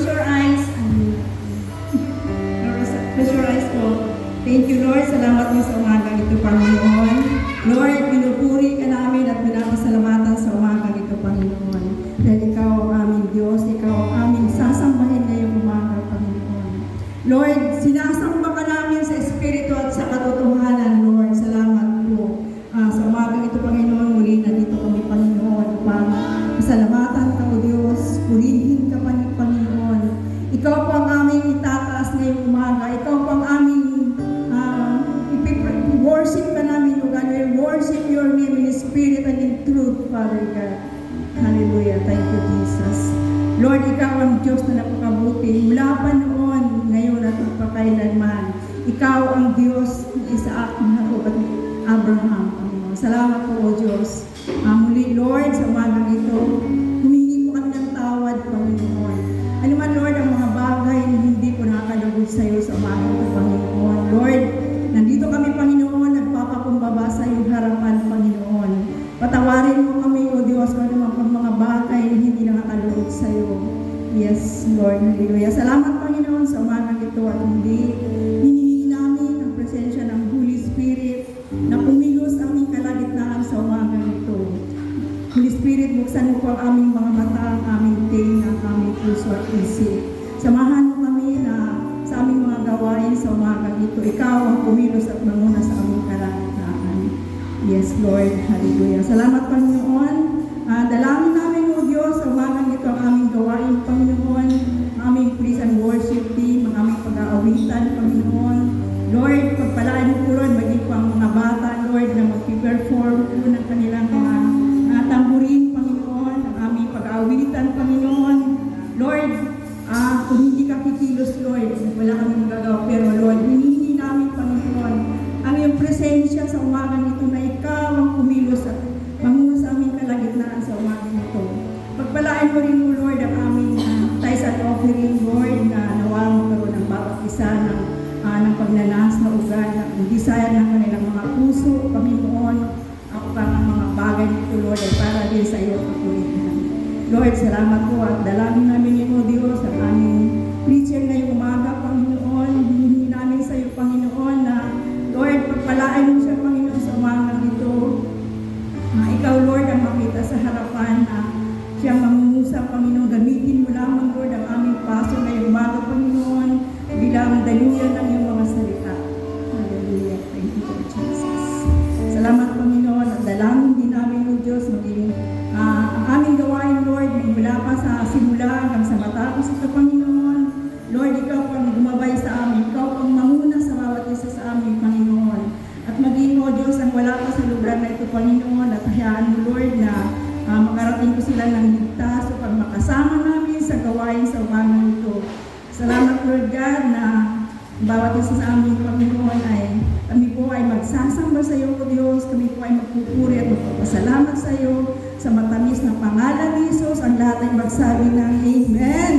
close your eyes. Close your eyes po. Thank you, Lord. Salamat mo sa umagang ito, Panginoon. Lord, pinupuri ka namin at pinapasalamatan sa umagang ito, Panginoon. Dahil ikaw ang aming Diyos, ikaw ang aming sasambahin ngayong umaga, Panginoon. Lord, sinasamba ka namin sa Espiritu at sa katotohanan, Lord. Salamat po. Sa umagang ito, Panginoon, muli na dito kami, Panginoon, upang pasalamatan ka, O Diyos. Purihin ka, Panginoon. Ikaw po ang aming itataas ngayong umaga. Ikaw po ang aming worship ka namin, O God. We worship your name in spirit and in truth, Father God. Hallelujah. Thank you, Jesus. Lord, ikaw ang Diyos na napakabuti. Mula pa noon, ngayon at magpakailanman. Ikaw ang Diyos ni Isaac, Jacob at Abraham, Panginoon. Salamat po, O Diyos. Muli, Lord, sa umagang ito, humingi po kami ng tawad, Panginoon. Ano man, Lord, ang mga bagay na hindi po nakakalugod sa iyo sa umagang ito, Panginoon. Lord, nandito kami, Panginoon, nagpapakumbaba sa iyong harapan, Panginoon. Patawarin mo kami, O Diyos, kung ano mga bagay na hindi nakakalugod sa iyo. Yes, Lord, hallelujah. Salamat, Panginoon, sa umagang ito at hindi hinihingi namin ang presensya ng Holy Spirit na pumilos aming kalagitnaan sa umagang ito. Holy Spirit, buksan mo po ang aming mga mata, ang aming tinga, ang aming puso at isip. Samahan mo kami na sa aming mga gawain sa umagang ito. Ikaw ang pumilos at manguna sa aming kalagitnaan. Yes, Lord. Hallelujah. Salamat, Panginoon. Dalangin namin, O Diyos, sa umagang ito ang aming gawain, Panginoon. Aming praise and worship team, ang aming pag-aawitan, Panginoon. Lord, pagpalaan mo po, Lord, maging po ang mga bata, Lord, na mag-perform po ng kanilang mga tamburin, Panginoon, ang aming pag-aawitan, Panginoon. Lord, kung hindi ka kikilos, Lord, wala kami magagawa. Pero, Lord, hinihingi namin, Panginoon, ang iyong presensya sa umagang ito na ikaw ang kumilos at manguna sa aming kalagitnaan sa umagang ito. Pagpalain mo rin mo, Lord, ang aming tithes and offering, Lord, na nawang magkaroon ng bawat isa ng pagnanas na ugat, ng desire ng kanilang mga puso, Panginoon, upang ang mga bagay nito, Lord, ay para din sa iyo kapulihan. Lord, salamat po at dalangin namin ito, Diyos, ang aming preacher ngayong umaga, Panginoon. Hinihingi namin sa iyo, Panginoon, na Lord, pagpalain mo siya, Panginoon, sa umaga ito. Ikaw, Lord, ang makita sa harapan na siyang mangungusap, Panginoon. Gamitin mo lamang, Lord, ang aming paso ngayong umaga, Panginoon, bilang daluyan ng iyong mga salita. Hallelujah. Thank you, Lord Jesus. Salamat, Panginoon, at dalangin din namin, O Diyos, maging ang aming gawain, Lord, mula pa sa simula hanggang sa matapos ito, Panginoon. Lord, ikaw ang gumabay sa amin, ikaw ang manguna sa bawat isa sa amin, Panginoon. At maging, O Diyos, ang wala pa sa lugar na ito, Panginoon, at hayaan mo, Lord, na makarating ko sila ng ligtas upang makasama namin sa gawain sa umagang ito. Salamat, Lord God, na bawat isa sa amin, Panginoon, ay kami po ay magsasamba sa iyo, O Diyos. Kami po ay magpupuri at magpapasalamat sa iyo sa matamis na pangalan ni Jesus. Ang lahat ay magsabi ng Amen.